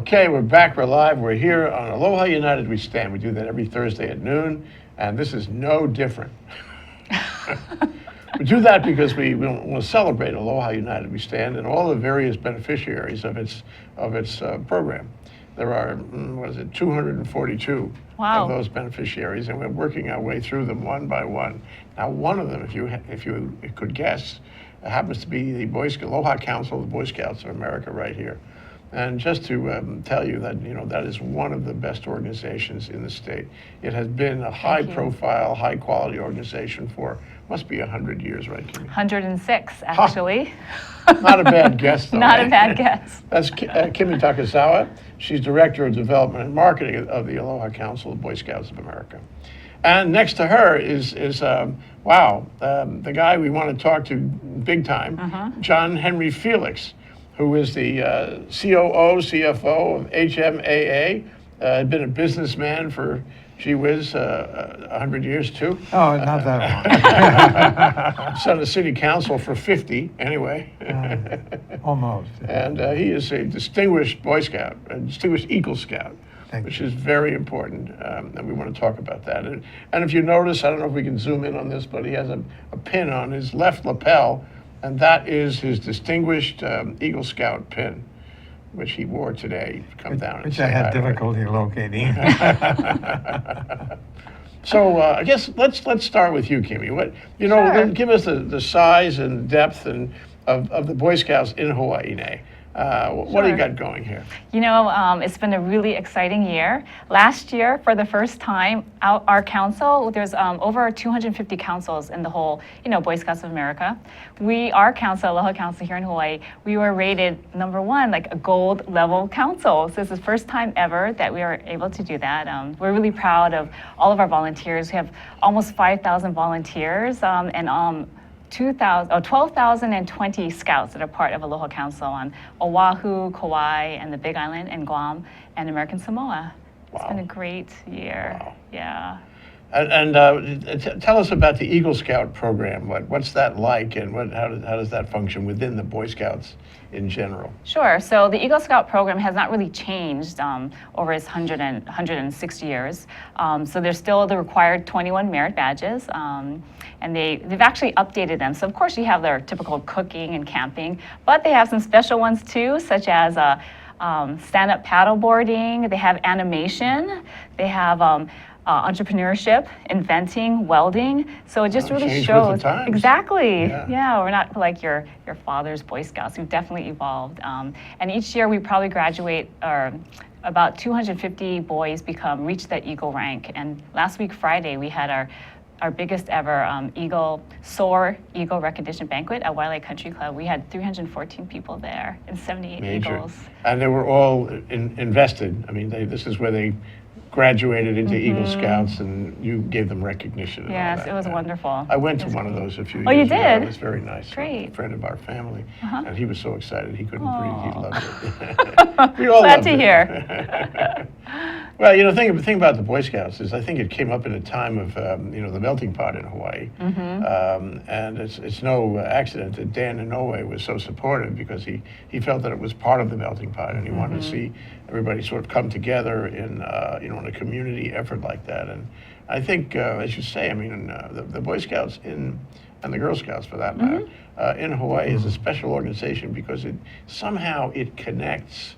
Okay, we're back, we're live, we're here on Aloha United We Stand. We do that every Thursday at noon, and this is no different. We do that because we want to celebrate Aloha United We Stand and all the various beneficiaries of its program. There are, 242 of those beneficiaries, and we're working our way through them one by one. Now, one of them, if you could guess, happens to be the Aloha Council of the Boy Scouts of America right here. And just to tell you that, that is one of the best organizations in the state. It has been a high-profile, high-quality organization for, must be 100 years, right, Kimi? 106, actually. Not a bad guess, though. Not a bad guess. That's Kimi Takazawa. She's Director of Development and Marketing of the Aloha Council of Boy Scouts of America. And next to her is the guy we want to talk to big time, John Henry Felix, who is the COO, CFO of HMAA, had been a businessman for, gee whiz, 100 years too. Oh, not that long. Sat on the city council for 50, anyway. Almost. And he is a distinguished Boy Scout, a distinguished Eagle Scout, which is very important, and we want to talk about that. And if you notice, I don't know if we can zoom in on this, but he has a pin on his left lapel, and that is his distinguished Eagle Scout pin, which he wore today. Come down. Which I had difficulty locating. So I guess let's start with you, Kimi. Sure. Give us the size and depth of the Boy Scouts in Hawaii. What do you got going here? It's been a really exciting year. Last year, for the first time, our council, there's over 250 councils in the whole, Boy Scouts of America. Our council, Aloha Council here in Hawaii, we were rated #1, like a gold level council. So it's the first time ever that we are able to do that. We're really proud of all of our volunteers. We have almost 5,000 volunteers and 12,020 scouts that are part of Aloha Council on Oahu, Kauai, and the Big Island, and Guam, and American Samoa. Wow. It's been a great year. Wow. Yeah. And tell us about the Eagle Scout program. What's that like, and how does that function within the Boy Scouts in general? Sure. So the Eagle Scout program has not really changed over its 106 years. So there's still the required 21 merit badges, and they've actually updated them. So of course you have their typical cooking and camping, but they have some special ones too, such as stand-up paddleboarding. They have animation. They have entrepreneurship, inventing, welding. So it just really shows. Exactly. Yeah, we're not like your father's Boy Scouts. We've definitely evolved. And each year we probably graduate, about 250 boys reach that Eagle rank. And last week, Friday, we had our biggest ever Eagle Recognition Banquet at Wailea Country Club. We had 314 people there and 78 Eagles. And they were all invested. I mean, this is where they graduated into Eagle Scouts, and you gave them recognition. Yes, it was wonderful. I went to one of those a few years ago. Oh, you did? It was very nice. Great. A friend of our family, and he was so excited he couldn't breathe. He loved it. We all Glad loved to it. hear. Well, the thing about the Boy Scouts is I think it came up in a time of, the melting pot in Hawaii. And it's no accident that Dan Inoue was so supportive, because he felt that it was part of the melting pot, and he wanted to see everybody sort of come together in a community effort like that. And I think, as you say, the Boy Scouts and the Girl Scouts, for that matter, in Hawaii is a special organization because somehow it connects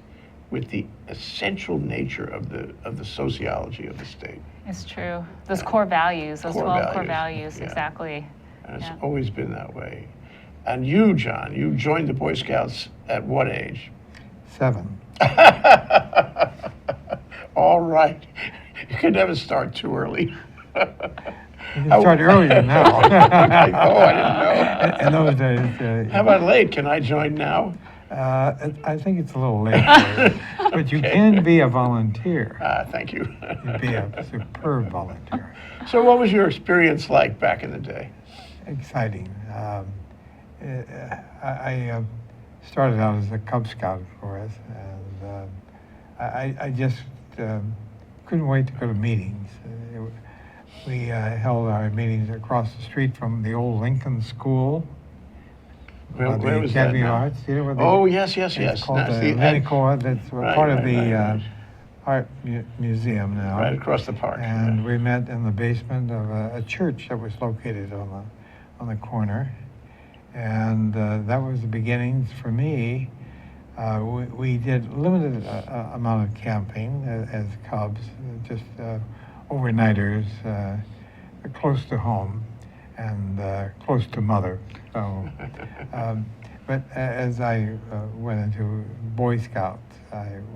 with the essential nature of the sociology of the state. It's true. Those core values, those 12 core values, exactly. And it's always been that way. And you, John, you joined the Boy Scouts at what age? 7. All right. You could never start too early. You can start earlier now. Okay. Oh, I didn't know. In those days. How about late? Can I join now? I think it's a little late, but you can be a volunteer. Thank you. You'd be a superb volunteer. So what was your experience like back in the day? Exciting. I started out as a Cub Scout, of course, and I just couldn't wait to go to meetings. We held our meetings across the street from the old Lincoln School, Where the was that Academy of now? Arts. You know where the, Oh, yes, yes, yes. It's called That's the the- Minicoa. That's Right, part of right, the right. Art Museum now. Right across the park. And yeah. we met in the basement of a church that was located on the corner, and that was the beginnings for me. We did limited amount of camping as Cubs, just overnighters, close to home and close to mother. So, but as I went into Boy Scouts,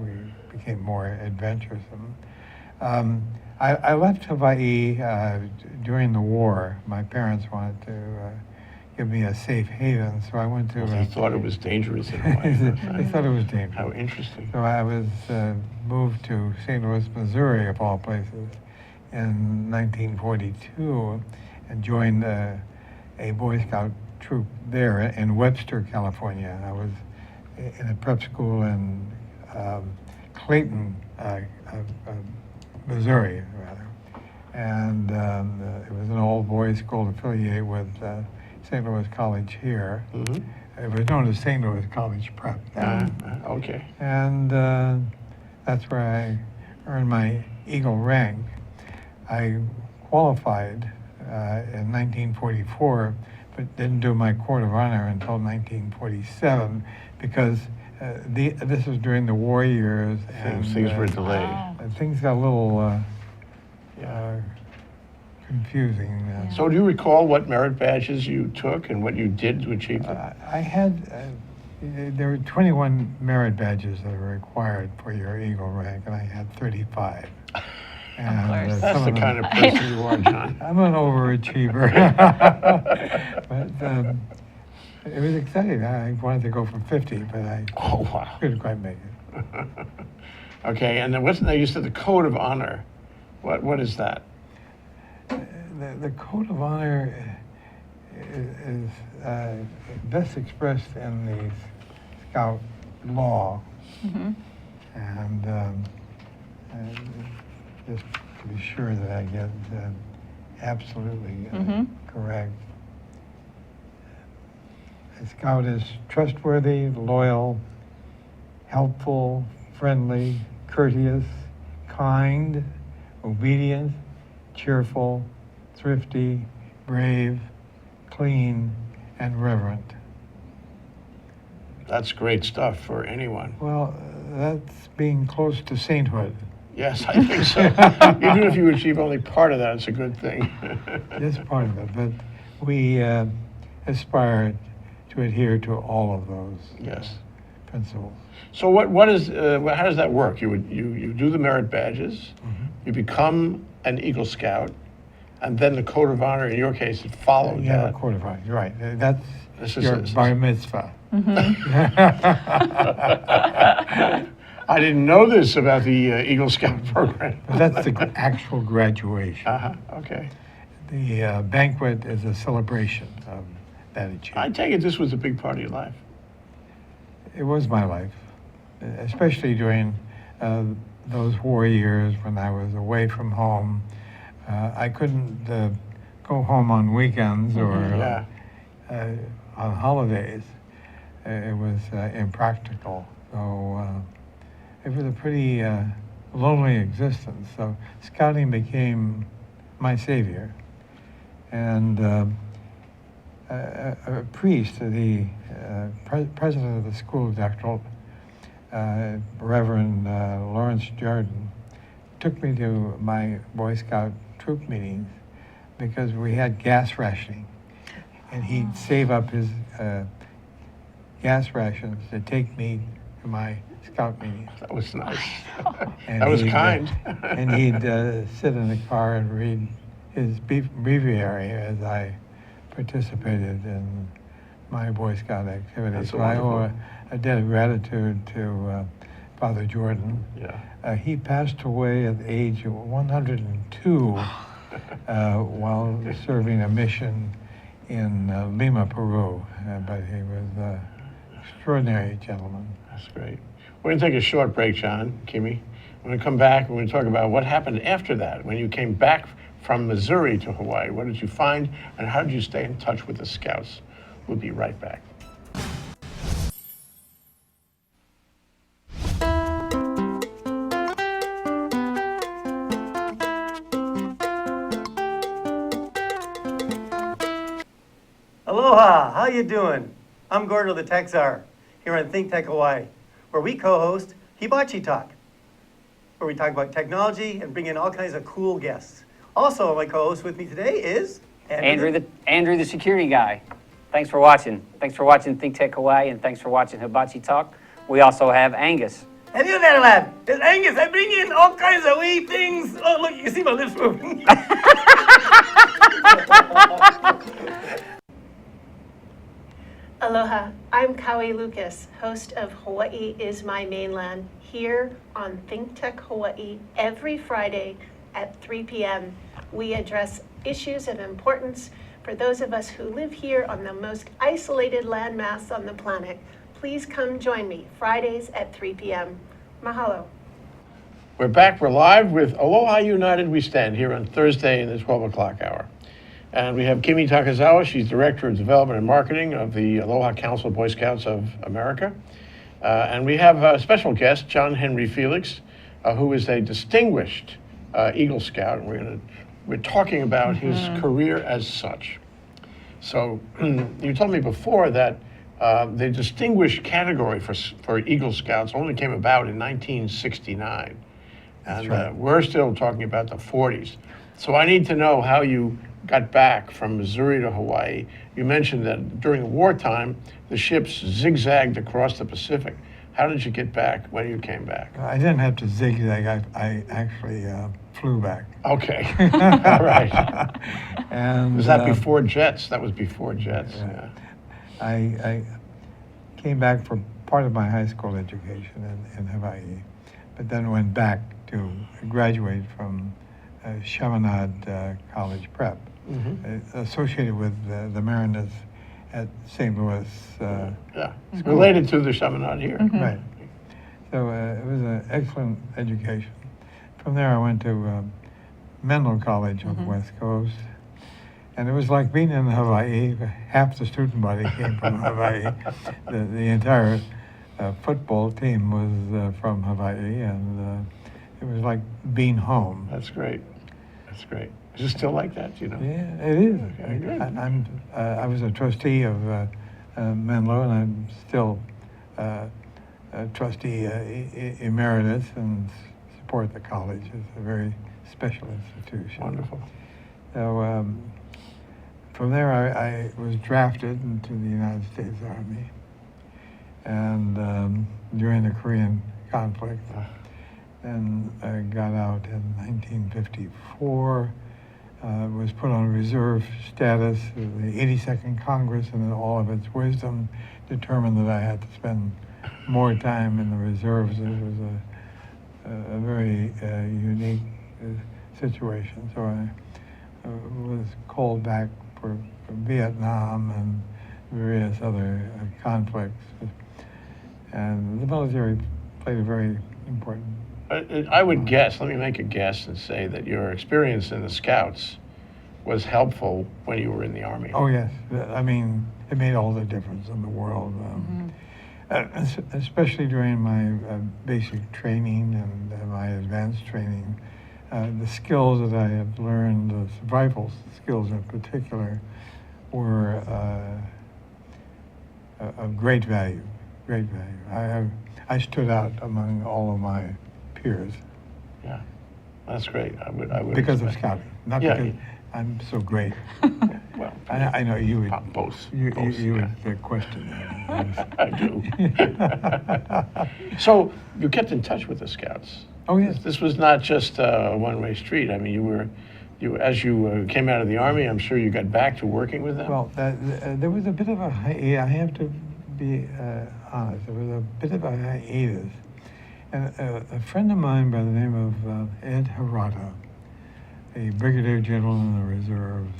we became more adventuresome. I left Hawaii during the war. My parents wanted to give me a safe haven, so I went to. Well, they thought it was dangerous in Hawaii. They thought it was dangerous. How interesting. So I was moved to St. Louis, Missouri, of all places, in 1942, and joined a Boy Scout troop there in Webster, California. I was in a prep school in Clayton, Missouri, rather. And it was an all boys school affiliated with St. Louis College here. Mm-hmm. It was known as St. Louis College Prep then. Okay. And that's where I earned my Eagle rank. I qualified in 1944, but didn't do my Court of Honor until 1947 because this was during the war years. And Things were delayed. Wow. things got a little confusing. So do you recall what merit badges you took and what you did to achieve them? I had, there were 21 merit badges that were required for your Eagle rank, and I had 35. And, course. That's the kind of person you are, John. I'm an overachiever. But it was exciting. I wanted to go for 50, but I Oh, wow. couldn't quite make it. Okay, and then what's you said the Code of Honor. What is that? The Code of Honor is best expressed in the Scout law. Mm-hmm. And just to be sure that I get absolutely correct. A Scout is trustworthy, loyal, helpful, friendly, courteous, kind, obedient, cheerful, thrifty, brave, clean, and reverent. That's great stuff for anyone. Well, that's being close to sainthood. Yes, I think so. Even if you achieve only part of that, it's a good thing. Just part of it, but we aspire to adhere to all of those Yes. principles. So what is how does that work? You do the merit badges, you become an Eagle Scout, and then the Code of Honor in your case it followed Yeah, that. a Court of Honor. You're right. That's This is- your this is- bar mitzvah. I didn't know this about the Eagle Scout program. But that's the actual graduation. Okay. The banquet is a celebration of that I achievement. take it this was a big part of your life. It was my life, especially during those war years when I was away from home. I couldn't go home on weekends or Yeah. on holidays. It was impractical. So it was a pretty lonely existence. So scouting became my savior. And a priest, the president of the school, Dr. Reverend Lawrence Jordan, took me to my Boy Scout troop meetings because we had gas rationing. And he'd save up his gas rations to take me to my scout meetings. That was nice. And That was he'd, kind. And he'd sit in the car and read his breviary as I participated in my Boy Scout activities. That's So I owe wonderful. a debt of gratitude to Father Jordan. Yeah. He passed away at the age of 102 while serving a mission in Lima, Peru. But he was an extraordinary gentleman. That's great. We're going to take a short break, John, Kimi. When we come back, we're going to talk about what happened after that. When you came back from Missouri to Hawaii, what did you find, and how did you stay in touch with the Scouts? We'll be right back. Aloha, how you doing? I'm Gordo the Tech Czar here on Think Tech Hawaii, where we co-host Hibachi Talk, where we talk about technology and bring in all kinds of cool guests. Also, my co-host with me today is Andrew the security guy. Thanks for watching. Thanks for watching Think Tech Hawaii, and thanks for watching Hibachi Talk. We also have Angus. Hello there, lad. It's Angus. I bring in all kinds of wee things. Oh, look, you see my lips moving. Aloha, I'm Kaui Lucas, host of Hawaii is My Mainland, here on Think Tech Hawaii every Friday at 3 p.m. We address issues of importance for those of us who live here on the most isolated landmass on the planet. Please come join me Fridays at 3 p.m. Mahalo. We're back. We're live with Aloha United We Stand here on Thursday in the 12 o'clock hour. And we have Kimi Takazawa. She's Director of Development and Marketing of the Aloha Council of Boy Scouts of America. And we have a special guest, John Henry Felix, who is a distinguished Eagle Scout. And we're talking about his career as such. So you told me before that the distinguished category for Eagle Scouts only came about in 1969. And right. We're still talking about the 40s. So I need to know how you got back from Missouri to Hawaii. You mentioned that during the wartime, the ships zigzagged across the Pacific. How did you get back when you came back? I didn't have to zigzag. I actually flew back. Okay, all right. And Was that before jets? That was before jets, yeah. I came back for part of my high school education in Hawaii, but then went back to graduate from Chaminade College Prep, associated with the Mariners at St. Louis. Yeah, it's related to the Chaminade here. Right. So it was an excellent education. From there, I went to Menlo College on the West Coast. And it was like being in Hawaii. Half the student body came from Hawaii. The entire football team was from Hawaii, and it was like being home. That's great. That's great. Is it still like that, you know? Yeah, it is. Okay, good. I was a trustee of Menlo, and I'm still a trustee emeritus and support the college. It's a very special institution. Wonderful. So from there, I was drafted into the United States Army, and during the Korean conflict, and I got out in 1954. Was put on reserve status. The 82nd Congress, in all of its wisdom, determined that I had to spend more time in the reserves. It was a very unique situation. So I was called back for Vietnam and various other conflicts. And the military played a very important. I would guess, let me make a guess and say that your experience in the Scouts was helpful when you were in the Army. Oh, yes. I mean, it made all the difference in the world. Especially during my basic training and my advanced training. The skills that I have learned, the survival skills in particular, were of great value, great value. I stood out among all of my peers. Yeah, that's great. I would because of expect. scouting, not Yeah. because I'm so great. Well, I know you would. both. You Yeah. would question that. I do. So you kept in touch with the Scouts. Oh, yes. This was not just a one-way street. I mean, as you came out of the Army, I'm sure you got back to working with them. Well, there was a bit of a I have to be honest. There was a bit of a hiatus. And a friend of mine by the name of Ed Hirata, a brigadier general in the reserves,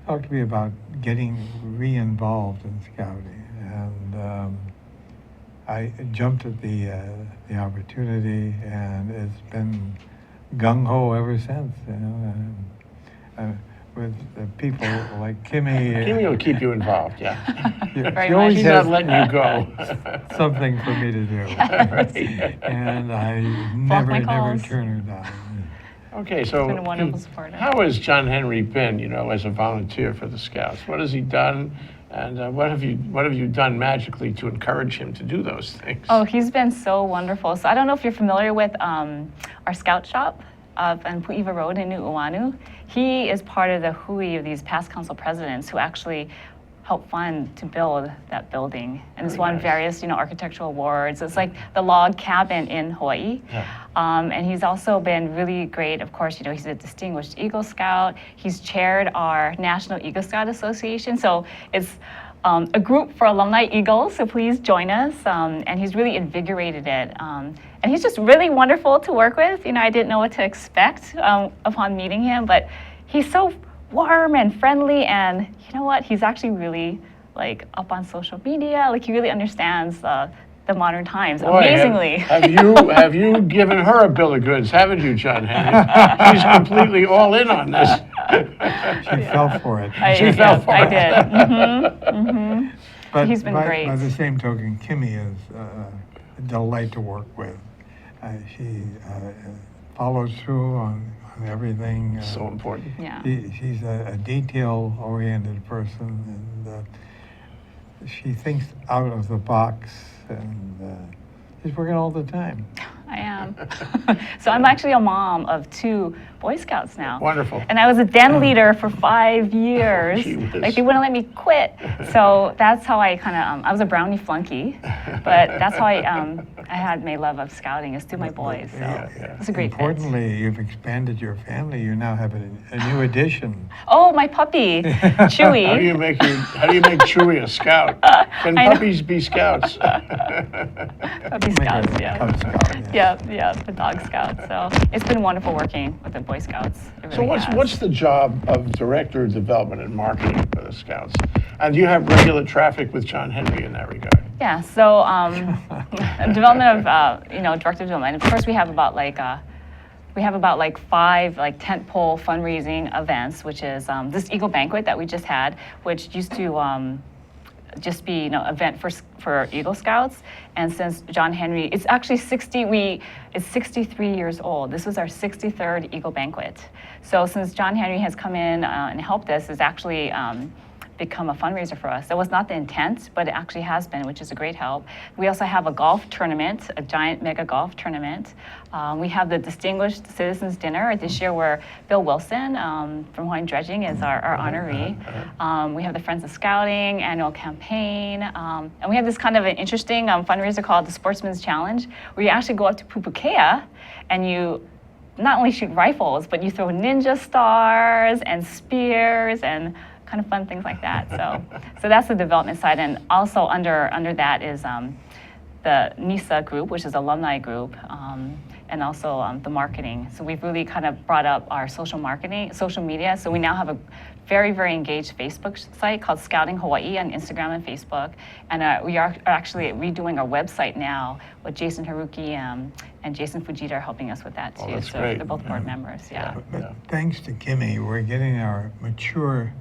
talked to me about getting re-involved in scouting, and I jumped at the opportunity, and it's been gung-ho ever since. You know, with people like Kimi. Kimi will keep you involved, yeah. Very She much. always He's has not letting you go. something for me to do, Right. and I my never calls. turn her down. Okay, so been a wonderful supporter. how has John Henry been, as a volunteer for the Scouts? What has he done, and what have you done magically to encourage him to do those things? Oh, he's been so wonderful. So I don't know if you're familiar with our Scout shop on Pu'iwa Road in Nu'uanu. He is part of the hui of these past council presidents who actually helped fund to build that building, and it's Very won nice. various, architectural awards. It's like the log cabin in Hawaii. Yeah. And he's also been really great. Of course, he's a distinguished Eagle Scout. He's chaired our National Eagle Scout Association. So it's a group for alumni Eagles, so please join us. And he's really invigorated it. And he's just really wonderful to work with. I didn't know what to expect upon meeting him, but he's so warm and friendly, and you know what? He's actually really up on social media. He really understands the modern times. Boy, amazingly. have you given her a bill of goods, haven't you, John Henry? She's completely all in on this. She fell for it. She fell for I it. did. But He's been by, great. By the same token, Kimi is a delight to work with. She follows through on everything. So important. Yeah. She's a detail-oriented person, and she thinks out of the box, and she's working all the time. I am. So I'm actually a mom of 2 Boy Scouts now. Wonderful. And I was a den leader for 5 years. Gee whiz. They wouldn't let me quit. So that's how I kind of, I was a Brownie flunky, but that's how I had my love of scouting is through my boys. So Yeah. it's a great fit. Importantly, you've expanded your family. You now have a new addition. Oh, my puppy, Chewy. How do you make Chewy a scout? Can I know. puppies be scouts? Puppy Make her Scouts, a yeah. Cub Scout, yeah. Yeah, the dog scout. So it's been wonderful working with the Boy Scouts. It So really what's has. what's the job of director of development and marketing for the Scouts? And do you have regular traffic with John Henry in that regard? Yeah, so development of director of development. Of course, we have about 5 tentpole fundraising events, which is this Eagle Banquet that we just had, which used to just be event for Eagle Scouts. And since John Henry, it's actually 63 years old. This was our 63rd Eagle Banquet. So since John Henry has come in and helped us, it's actually become a fundraiser for us. That was not the intent, but it actually has been, which is a great help. We also have a golf tournament, a giant mega golf tournament. We have the Distinguished Citizens Dinner this year where Bill Wilson from Hawaiian Dredging is our honoree. We have the Friends of Scouting annual campaign. And we have this kind of an interesting fundraiser called the Sportsman's Challenge, where you actually go up to Pupukea and you not only shoot rifles, but you throw ninja stars and spears and kind of fun things like that. So that's the development side, and also under that is the NISA group, which is alumni group, and also the marketing. So we've really kind of brought up our social media. So we now have a very, very engaged Facebook site called Scouting Hawaii on Instagram and Facebook, and we are actually redoing our website now with Jason Haruki and Jason Fujita are helping us with that too. Oh, that's so great. they're both board members. Yeah. But thanks to Kimi, we're getting our mature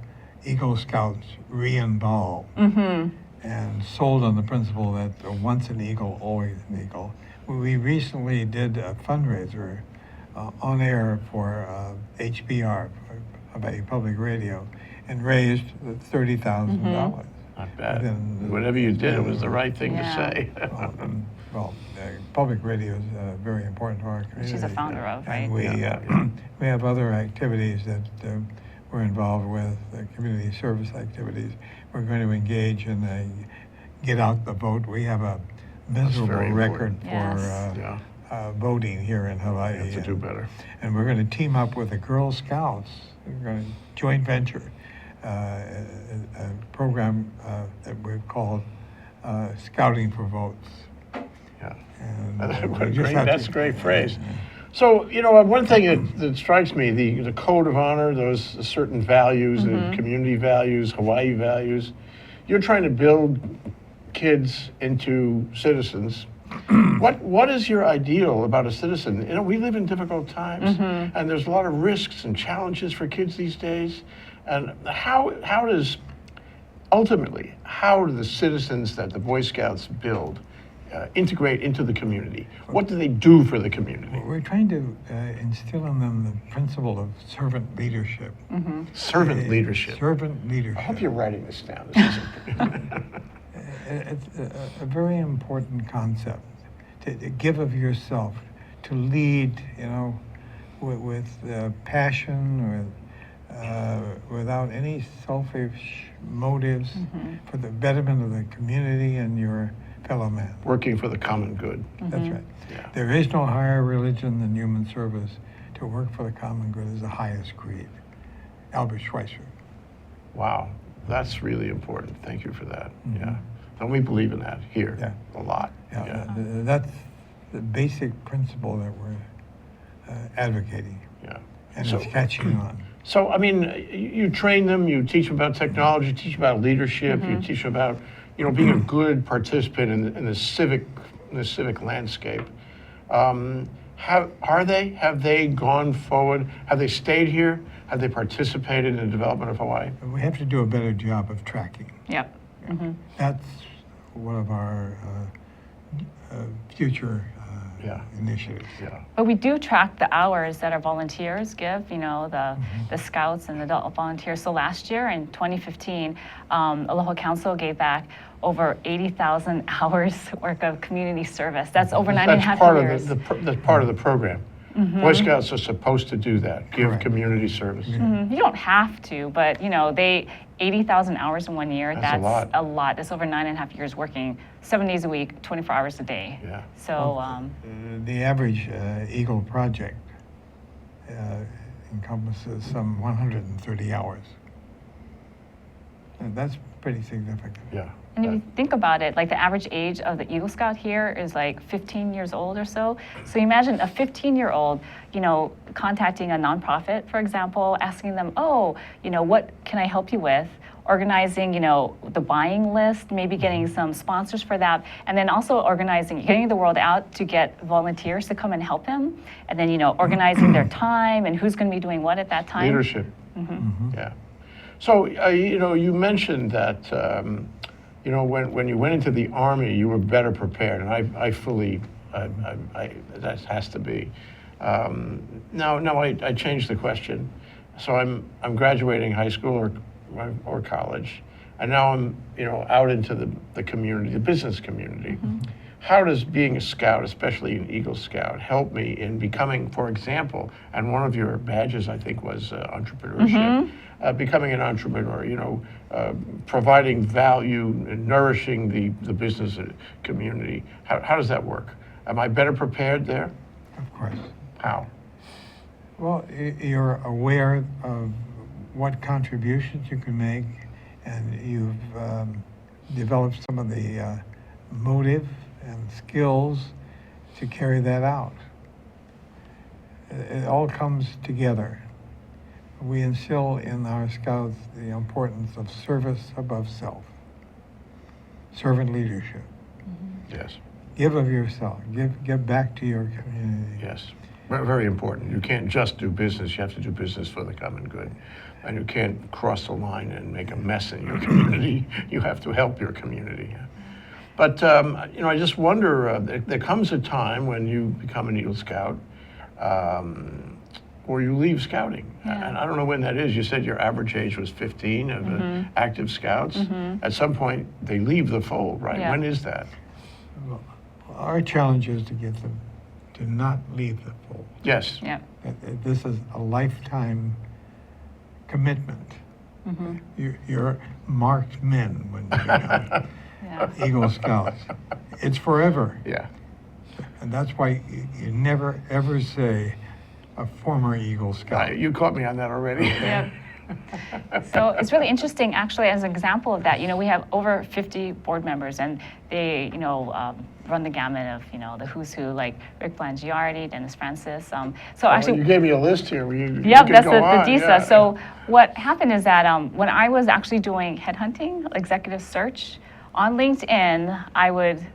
Eagle Scouts re-involved and sold on the principle that once an Eagle, always an Eagle. We recently did a fundraiser on air for HBR, Hawaii Public Radio, and raised $30,000. Not bad. Within- Whatever you did, it was the right thing Yeah. to say. Well, public radio is very important to our community. She's a founder of, right? And we, we have other activities that we're involved with, community service activities. We're going to engage in a get out the vote. We have a miserable very record important. Yes. for Yeah. voting here in Hawaii. We have to do better. And we're going to team up with the Girl Scouts. We're going to joint venture a program that we've called Scouting for Votes. Yeah. And, What a we just great- have that's to- a great phrase. So, one thing that strikes me, the code of honor, those certain values, the community values, Hawaii values, you're trying to build kids into citizens. What is your ideal about a citizen? We live in difficult times, and there's a lot of risks and challenges for kids these days. And how do the citizens that the Boy Scouts build integrate into the community? What do they do for the community? We're trying to instill in them the principle of servant leadership. Servant leadership. Servant leadership. I hope you're writing this down. This is It's a very important concept to give of yourself, to lead, with passion, without any selfish motives, for the betterment of the community and your fellow man. working for the common good. That's right. Yeah. There is no higher religion than human service. To work for the common good is the highest creed. Albert Schweitzer. Wow, that's really important. Thank you for that. Yeah. And we believe in that here a lot. Yeah, that's the basic principle that we're advocating, Yeah. and So- it's catching on. So, I mean, you train them, you teach them about technology, you teach them about leadership, you teach them about, being a good participant in the civic landscape. Have they gone forward? Have they stayed here? Have they participated in the development of Hawaii? We have to do a better job of tracking. Yep. That's one of our future initiatives. Yeah. But we do track the hours that our volunteers give, the scouts and adult volunteers. So last year in 2015, Aloha Council gave back over 80,000 hours worth of community service. That's over 9.5 years. That's part of the program. Boy Scouts are supposed to do that, give Correct. community service. You don't have to, but 80,000 hours in 1 year, That's a lot. a lot. That's over 9.5 years working 7 days a week, 24 hours a day. Yeah. So, The average Eagle project encompasses some 130 hours. And that's pretty significant. Yeah. and if you think about it, like the average age of the Eagle Scout here is like 15 years old or so. So imagine a 15-year-old, contacting a nonprofit, for example, asking them, what can I help you with? Organizing, the buying list, maybe getting some sponsors for that, and then also getting the word out to get volunteers to come and help him, and then, organizing their time and who's going to be doing what at that time. Leadership. Yeah. So, you mentioned that, when you went into the Army, you were better prepared, and I fully, that has to be. Now I changed the question. So I'm graduating high school or college, and now I'm, out into the community, the business community. How does being a scout, especially an Eagle Scout, help me in becoming, for example, and one of your badges, I think, was entrepreneurship, becoming an entrepreneur, providing value and nourishing the business community. How does that work? Am I better prepared there? Of course. How? Well, you're aware of what contributions you can make, and you've developed some of the motive and skills to carry that out. It all comes together. We instill in our scouts the importance of service above self, servant leadership. Yes. Give of yourself. Give back to your community. Yes. Very important. You can't just do business. You have to do business for the common good. And you can't cross the line and make a mess in your community. You have to help your community. But, I just wonder, there comes a time when you become an Eagle Scout or you leave scouting. Yeah. And I don't know when that is. You said your average age was 15 of the active scouts. At some point, they leave the fold, right? Yeah. When is that? Well, our challenge is to get them to not leave the fold. Yes. Yeah. This is a lifetime commitment. You're marked men when you become Yeah. Eagle Scouts. It's forever. Yeah. And that's why you never, ever say a former Eagle Scout. You caught me on that already. Yep. So it's really interesting, actually, as an example of that. We have over 50 board members, and they, run the gamut of, the who's who, like Rick Blangiardi, Dennis Francis. So actually, you gave me a list here. You yep, could that's go the on, DISA. yeah. So what happened is that when I was actually doing headhunting, executive search on LinkedIn,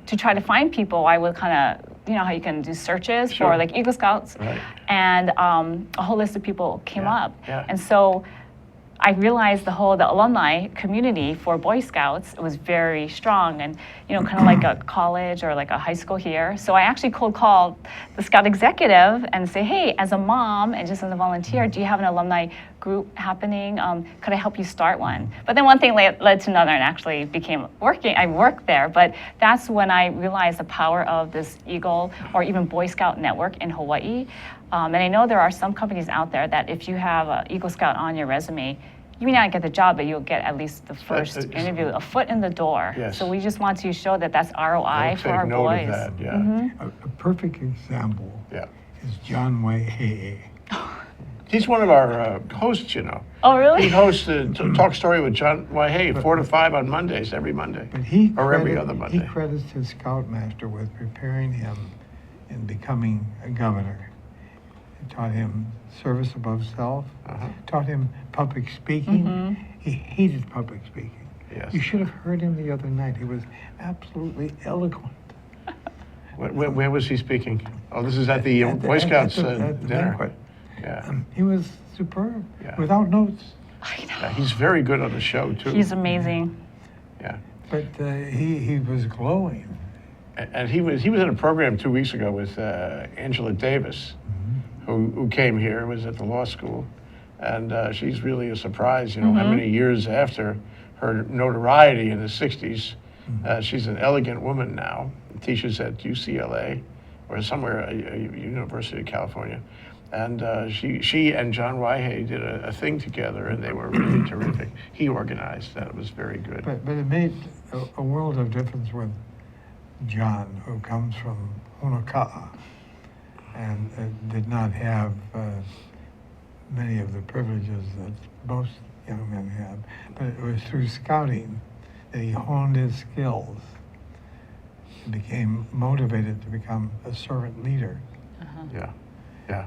to try to find people, I would kind of, how you can do searches Sure. for like Eagle Scouts, Right. and a whole list of people came Yeah, up. yeah. And so I realized the alumni community for Boy Scouts was very strong, and kind of like a college or like a high school here. So I actually cold called the Scout executive and say, hey, as a mom and just as a volunteer, do you have an alumni group happening? Could I help you start one? But then one thing led to another, and actually became working. I worked there, but that's when I realized the power of this Eagle or even Boy Scout network in Hawaii. And I know there are some companies out there that if you have an Eagle Scout on your resume, you may not get the job, but you'll get at least the first interview, a foot in the door. Yes. So we just want to show that that's ROI for our Take note boys. of that, yeah. A perfect example Yeah. is John Wai'i'i. He's one of our hosts, you know. Oh, really? He hosts the Talk Story with John Wai'i'i, 4 to 5 on Mondays, every Monday. But he Or every other Monday. He credits his scoutmaster with preparing him in becoming a governor. It taught him service above self, taught him public speaking. He hated public speaking. Yes. You should have heard him the other night. He was absolutely eloquent. Where was he speaking? Oh, this is at the Boy Scouts at the dinner. banquet. Yeah. He was superb, Yeah. without notes. I know. Yeah, he's very good on the show, too. He's amazing. Yeah. But he was glowing. And he was in a program 2 weeks ago with Angela Davis, who came here, was at the law school. And she's really a surprise, how many years after her notoriety in the 60s. She's an elegant woman now, teaches at UCLA or somewhere, University of California. And she and John Wai'i'i did a thing together, and they were really terrific. He organized that. It was very good. But it made a world of difference with John, who comes from Honoka'a and did not have many of the privileges that most young men have. But it was through scouting that he honed his skills and became motivated to become a servant leader. Yeah, yeah.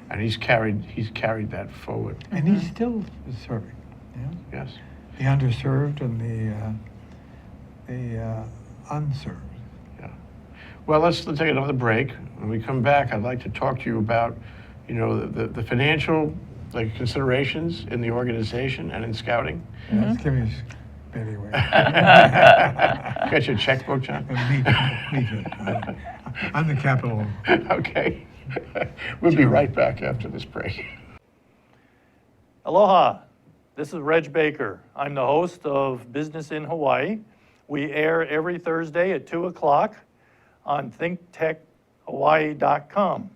And he's carried that forward. And he's still serving. Yeah? Yes. The underserved and the unserved. Yeah. Well, let's take another break. When we come back, I'd like to talk to you about, the financial considerations in the organization and in scouting. Yeah, let's give me a baby away. Got your checkbook, John? Me too. I'm the capital. Okay. We'll be right back after this break. Aloha, this is Reg Baker. I'm the host of Business in Hawaii. We air every Thursday at 2 o'clock on thinktechhawaii.com.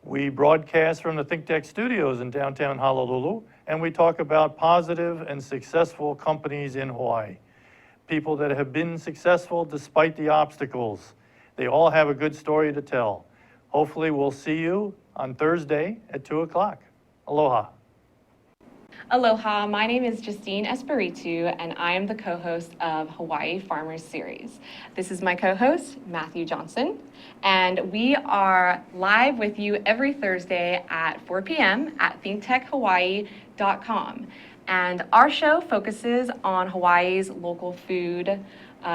We broadcast from the ThinkTech studios in downtown Honolulu, and we talk about positive and successful companies in Hawaii. People that have been successful despite the obstacles. They all have a good story to tell. Hopefully we'll see you on Thursday at 2 o'clock. Aloha. Aloha, my name is Justine Espiritu, and I am the co-host of Hawaii Farmers Series. This is my co-host, Matthew Johnson, and we are live with you every Thursday at 4 p.m. at thinktechhawaii.com. And our show focuses on Hawaii's local food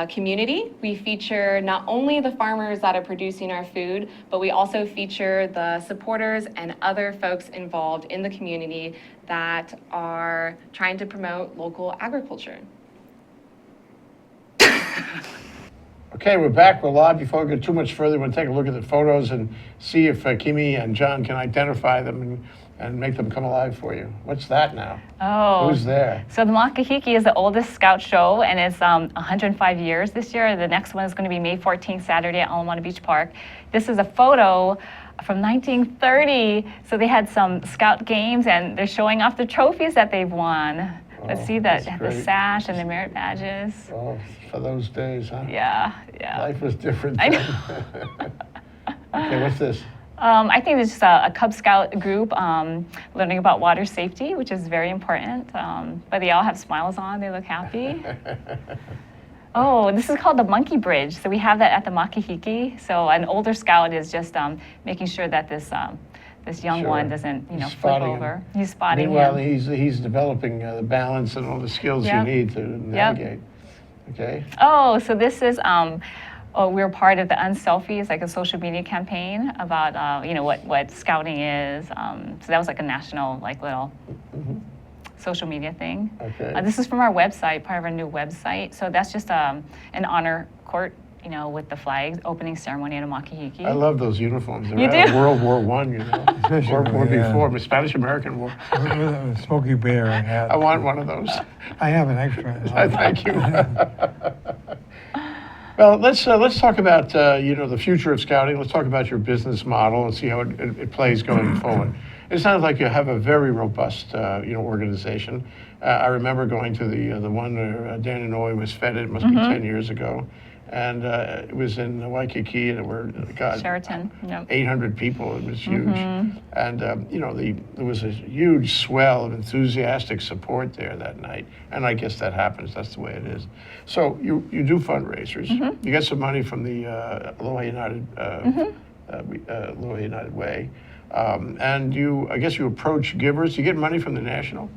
community. We feature not only the farmers that are producing our food, but we also feature the supporters and other folks involved in the community that are trying to promote local agriculture. Okay, we're back. We're live. Before we go too much further, we'll take a look at the photos and see if Kimi and John can identify them and make them come alive for you. What's that now? Oh. Who's there? So the Makahiki is the oldest scout show, and it's 105 years this year. The next one is going to be May 14th, Saturday at Alamana Beach Park. This is a photo from 1930. So they had some scout games, and they're showing off the trophies that they've won. Let's see the sash and the merit badges. Oh, for those days, huh? Yeah. Life was different I then. know. Okay, what's this? I think it's just a Cub Scout group learning about water safety, which is very important. But they all have smiles on. They look happy. Oh, this is called the Monkey Bridge. So we have that at the Makahiki. So an older scout is just making sure that this young Sure. one doesn't, He's flip spotting him. over. He's spotting Meanwhile, him. he's developing the balance and all the skills Yep. you need to navigate. Okay. Oh, so this is we're part of the Unselfie. It's like a social media campaign about what scouting is. So that was like a national little social media thing. Okay. This is from our website, part of our new website. So that's just an honor court, with the flag opening ceremony at a makahiki. I love those uniforms. They're You out of do? World War I, Especially World War with, before, Spanish-American War. With a Smokey Bear hat. I want one of those. I have an extra. Thank you. Well, let's talk about the future of scouting. Let's talk about your business model and see how it plays going forward. It sounds like you have a very robust organization. I remember going to the one where Dan and Oi was fed. It must be 10 years ago, and it was in Waikiki, and there were Sheraton. Yep. 800 people. It was huge, and there was a huge swell of enthusiastic support there that night. And I guess that happens. That's the way it is. So you do fundraisers. You get some money from the Aloha United Aloha United Way, and I guess you approach givers. You get money from the National.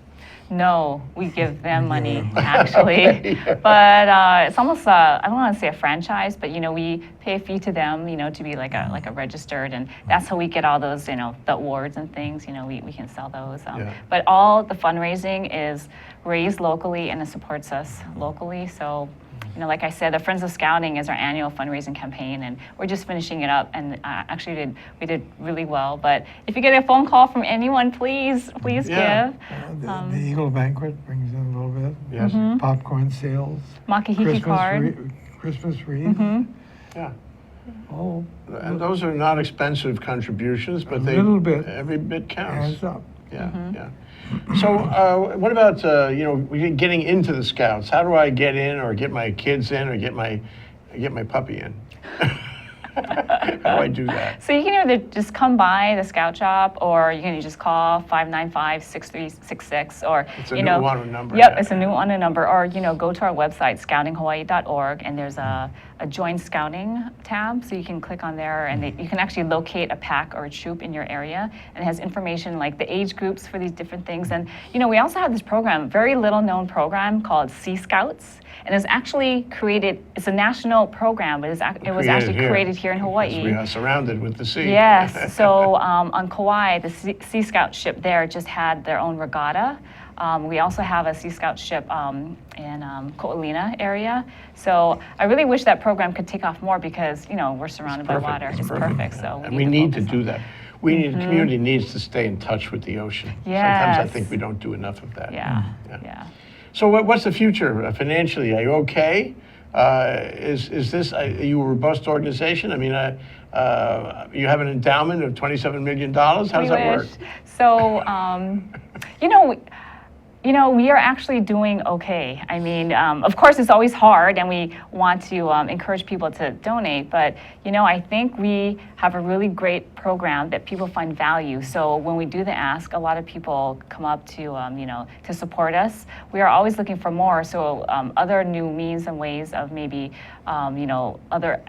No, we give them money, actually. But it's almost, I don't want to say a franchise, but, we pay a fee to them, to be like a registered, and that's how we get all those, the awards and things, we can sell those. But all the fundraising is raised locally, and it supports us locally. So, like I said, the Friends of Scouting is our annual fundraising campaign, and we're just finishing it up, and actually we did really well. But if you get a phone call from anyone, please give. The Eagle Banquet brings in a little bit. Yes. Popcorn sales. Makahiki card. Christmas wreath. Yeah. Oh, And those are not expensive contributions, but little bit. every bit counts. adds up. Yeah, yeah. So what about, getting into the Scouts? How do I get in, or get my kids in, or get my puppy in? How do I do that? So you can either just come by the Scout shop, or you can just call 595-6366, or It's a new honor number. Yep, yeah. it's a new honor number, or go to our website scoutinghawaii.org, and there's a join scouting tab, so you can click on there, and you can actually locate a pack or a troop in your area, and it has information like the age groups for these different things. And we also have this program, very little known program called Sea Scouts. And it's actually created, it's a national program, but it was actually created here in Hawaii. Because we are surrounded with the sea. Yes, so on Kauai, the Sea Scout ship there just had their own regatta. We also have a Sea Scout ship in Ko'olina area. So I really wish that program could take off more, because, we're surrounded by water. It's perfect. So And we need to focus do on that. The community needs to stay in touch with the ocean. Yes. Sometimes I think we don't do enough of that. Yeah. So what's the future financially? Are you okay? Is this, are you a robust organization? I mean, you have an endowment of $27 million? How does that work? So, we are actually doing okay. I mean, of course, it's always hard, and we want to encourage people to donate. But, I think we have a really great program that people find value. So when we do the ask, a lot of people come up to, to support us. We are always looking for more. So other new means and ways of maybe, other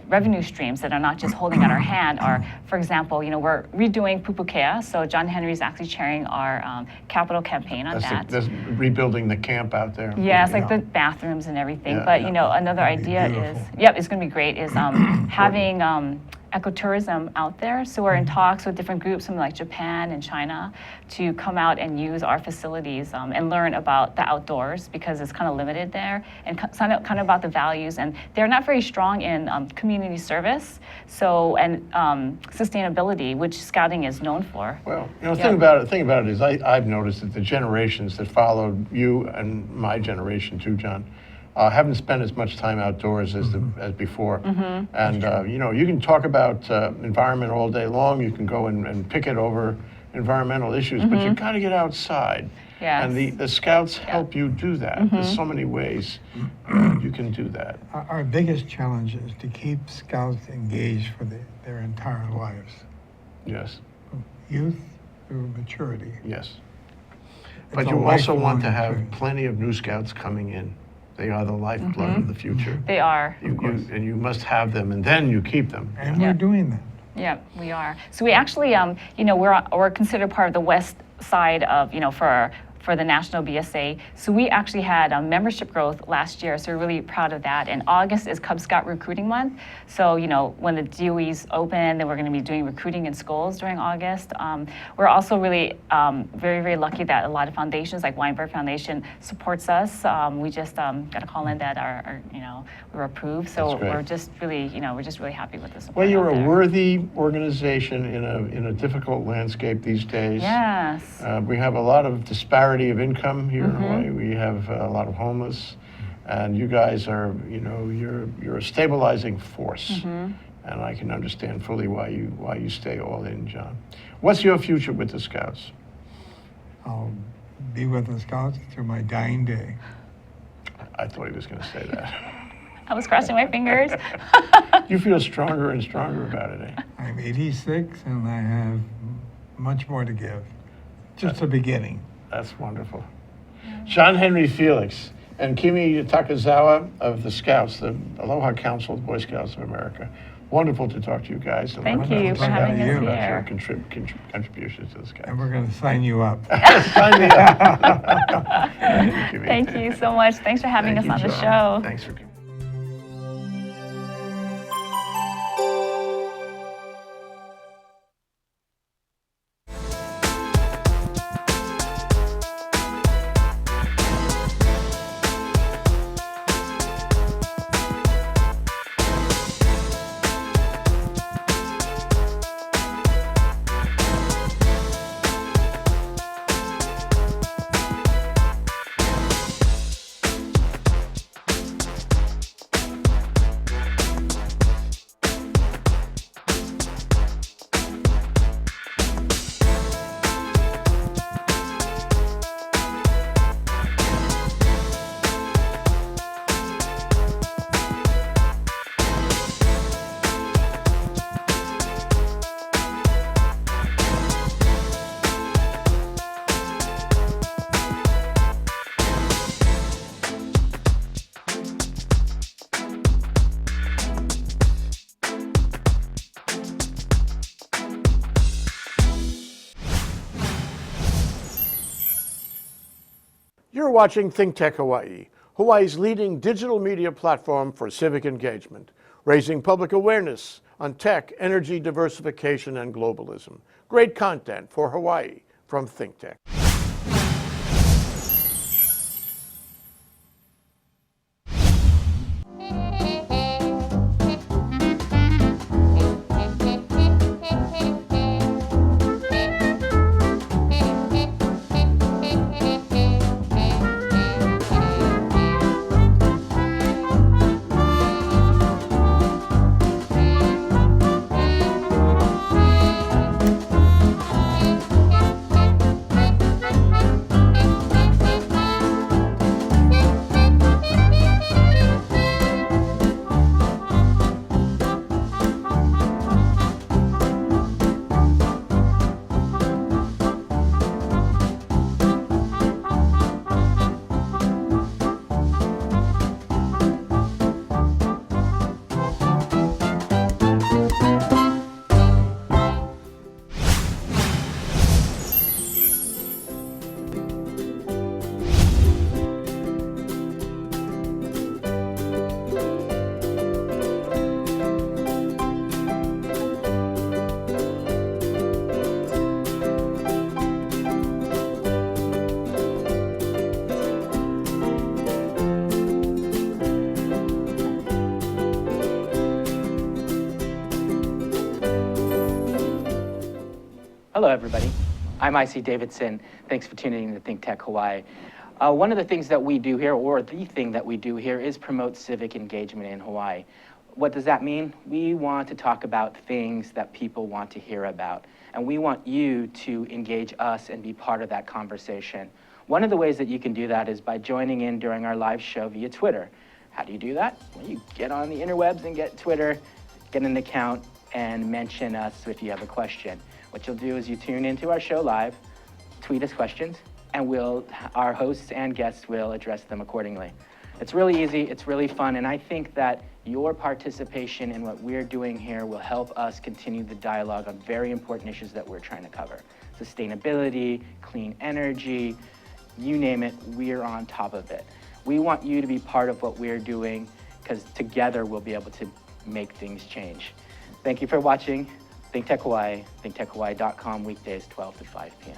revenue streams that are not just holding out our hand are, for example, we're redoing Pupukea. So John Henry is actually chairing our capital campaign on that. That's rebuilding the camp out there. Yeah, it's like the bathrooms and everything. Yeah, but, yeah. Another idea is, it's going to be great, is having ecotourism out there. So we're in talks with different groups from like Japan and China to come out and use our facilities and learn about the outdoors, because it's kind of limited there, and kind of about the values. And they're not very strong in community service, and sustainability, which Scouting is known for. Well, the thing about it is I've noticed that the generations that followed you and my generation too, John, haven't spent as much time outdoors as before. And, you can talk about environment all day long. You can go and picket over environmental issues, but you got to get outside. Yes. And the Scouts help you do that. There's so many ways you can do that. Our biggest challenge is to keep Scouts engaged for their entire lives, Yes, from youth through maturity. yes. It's But a you also want to lifelong have journey. plenty of new Scouts coming in. They are the lifeblood of the future. They are. And you must have them, and then you keep them. And we're doing that. Yeah, we are. So we actually, we're considered part of the west side of, for the National BSA. So we actually had membership growth last year, so we're really proud of that. And August is Cub Scout Recruiting Month. So, you know, when the DOE's open, then we're going to be doing recruiting in schools during August. We're also really very, very lucky that a lot of foundations like Weinberg Foundation supports us. We just got a call in that we were approved. So That's great. we're just really, we're just really happy with the support. Well, you're out a there. worthy organization in a difficult landscape these days. Yes. We have a lot of disparity of income here in Hawaii. We have a lot of homeless, and you guys are, you're a stabilizing force. And I can understand fully why you stay all in, John. What's your future with the Scouts? I'll be with the Scouts through my dying day. I thought he was going to say that. I was crossing my fingers. You feel stronger and stronger about it, eh? I'm 86 and I have much more to give. Just the beginning. That's wonderful. John Henry Felix and Kimi Takazawa of the Scouts, the Aloha Council of Boy Scouts of America. Wonderful to talk to you guys. and Thank learn you about for the having Scouts us and about here. your contributions to the Scouts. And we're going to sign you up. Sign me up. Thank you, Kimi. Thank you so much. Thanks for having Thank us you, on the John. show. Thanks for coming. You're watching Think Tech Hawaii, Hawaii's leading digital media platform for civic engagement, raising public awareness on tech, energy diversification, and globalism. Great content for Hawaii from Think Tech. Hello, everybody. I'm IC Davidson. Thanks for tuning in to Think Tech Hawaii. One of the things that we do here, or the thing that we do here, is promote civic engagement in Hawaii. What does that mean? We want to talk about things that people want to hear about, and we want you to engage us and be part of that conversation. One of the ways that you can do that is by joining in during our live show via Twitter. How do you do that? Well, you get on the interwebs and get Twitter, get an account, and mention us if you have a question. What you'll do is you tune into our show live, tweet us questions, and our hosts and guests will address them accordingly. It's really easy, it's really fun, and I think that your participation in what we're doing here will help us continue the dialogue on very important issues that we're trying to cover. Sustainability, clean energy, you name it, we're on top of it. We want you to be part of what we're doing because together we'll be able to make things change. Thank you for watching Think Tech Hawaii, thinktechhawaii.com, weekdays 12 to 5 p.m.